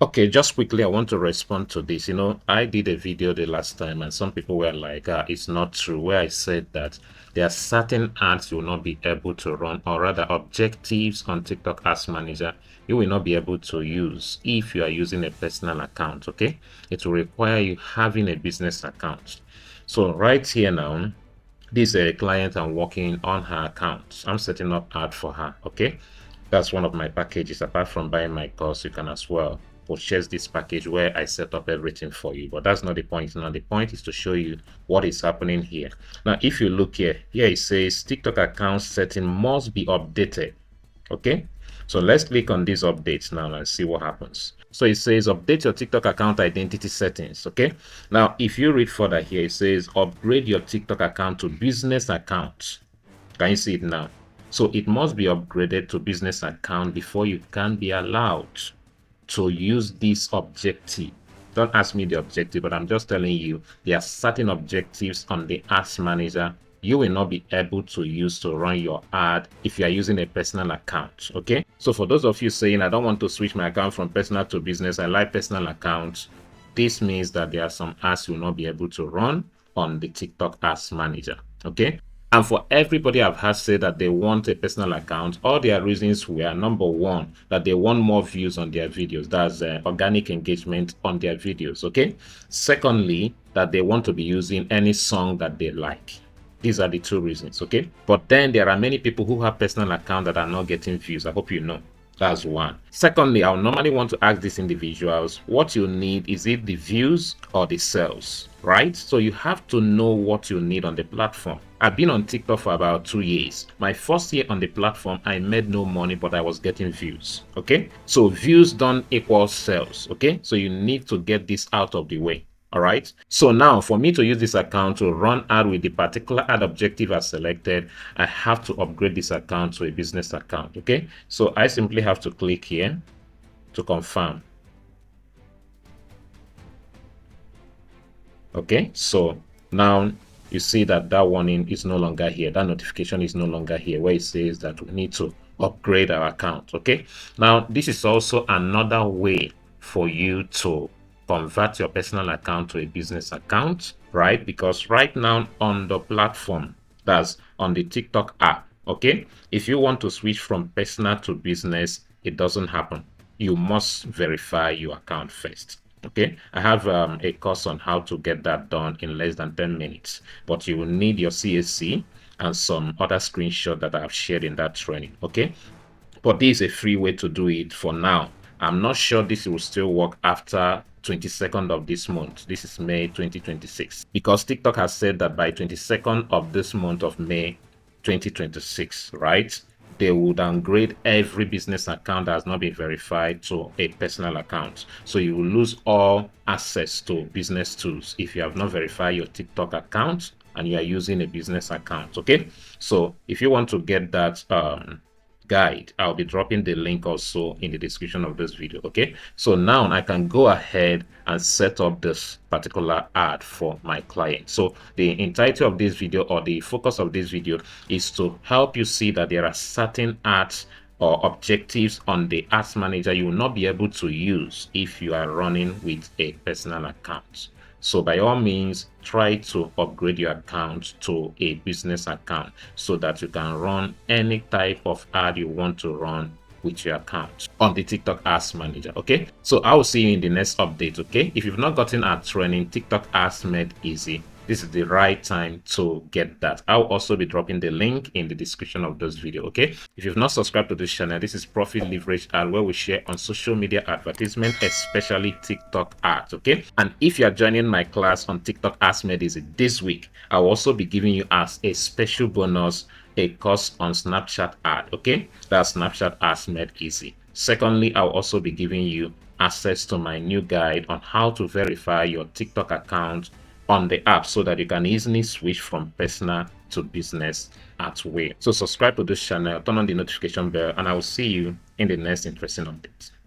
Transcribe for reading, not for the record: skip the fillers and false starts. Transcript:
Okay, just quickly, I want to respond to this. I did a video the last time, and some people were like, it's not true, where I said that there are certain ads you will not be able to run, or rather objectives on TikTok Ads Manager you will not be able to use if you are using a personal account. Okay, it will require you having a business account. So right here now, this is a client I'm working on her account. I'm setting up ad for her. Okay, that's one of my packages. Apart from buying my course, you can as well purchase this package where I set up everything for you. But that's not the point. Now the point is to show you what is happening here. Now if you look here it says TikTok account setting must be updated. Okay, so let's click on these updates now and see what happens. So it says update your TikTok account identity settings. Okay, now if you read further here, it says upgrade your TikTok account to business account. Can you see it now? So it must be upgraded to business account before you can be allowed to use this objective. Don't ask me the objective, but I'm just telling you there are certain objectives on the ads manager you will not be able to use to run your ad if you are using a personal account. Okay, so for those of you saying I don't want to switch my account from personal to business, I like personal accounts, this means that there are some ads you will not be able to run on the TikTok ads manager. Okay, and for everybody I've had say that they want a personal account, all their reasons were: number one, that they want more views on their videos, that's organic engagement on their videos. Okay, secondly, that they want to be using any song that they like. These are the two reasons. Okay, but then there are many people who have personal accounts that are not getting views. I hope you know. That's one. Secondly, I would normally want to ask these individuals what you need. Is it the views or the sales, right? So you have to know what you need on the platform. I've been on TikTok for about 2 years. My first year on the platform, I made no money, but I was getting views. Okay, so views don't equal sales. Okay, so you need to get this out of the way. All right, so now for me to use this account to run ad with the particular ad objective I selected, I have to upgrade this account to a business account. Okay, so I simply have to click here to confirm. Okay, so now you see that warning is no longer here, that notification is no longer here, where it says that we need to upgrade our account. Okay, now this is also another way for you to convert your personal account to a business account, right? Because right now on the platform, that's on the TikTok app, okay, if you want to switch from personal to business, it doesn't happen. You must verify your account first. Okay, I have a course on how to get that done in less than 10 minutes, but you will need your CAC and some other screenshot that I've shared in that training. Okay, but this is a free way to do it for now. I'm not sure this will still work after 22nd of this month. This is May 2026, because TikTok has said that by 22nd of this month of May 2026, right, they will downgrade every business account that has not been verified to a personal account. So you will lose all access to business tools if you have not verified your TikTok account and you are using a business account. Okay, so if you want to get that guide, I'll be dropping the link also in the description of this video. Okay, so now I can go ahead and set up this particular ad for my client. So the entirety of this video, or the focus of this video, is to help you see that there are certain ads or objectives on the ads manager you will not be able to use if you are running with a personal account. So by all means, try to upgrade your account to a business account so that you can run any type of ad you want to run with your account on the TikTok Ads Manager. Okay, so I will see you in the next update. Okay, if you've not gotten our training, TikTok Ads Made Easy, this is the right time to get that. I'll also be dropping the link in the description of this video. Okay, if you've not subscribed to this channel, this is Profit Leverage Ad, where we share on social media advertisement, especially TikTok ads. Okay, and if you are joining my class on TikTok Ads Made Easy this week, I'll also be giving you as a special bonus a course on Snapchat ad. Okay, that's Snapchat Ads Made Easy. Secondly, I'll also be giving you access to my new guide on how to verify your TikTok account on the app so that you can easily switch from personal to business at will. So subscribe to this channel, turn on the notification bell, and I will see you in the next interesting update.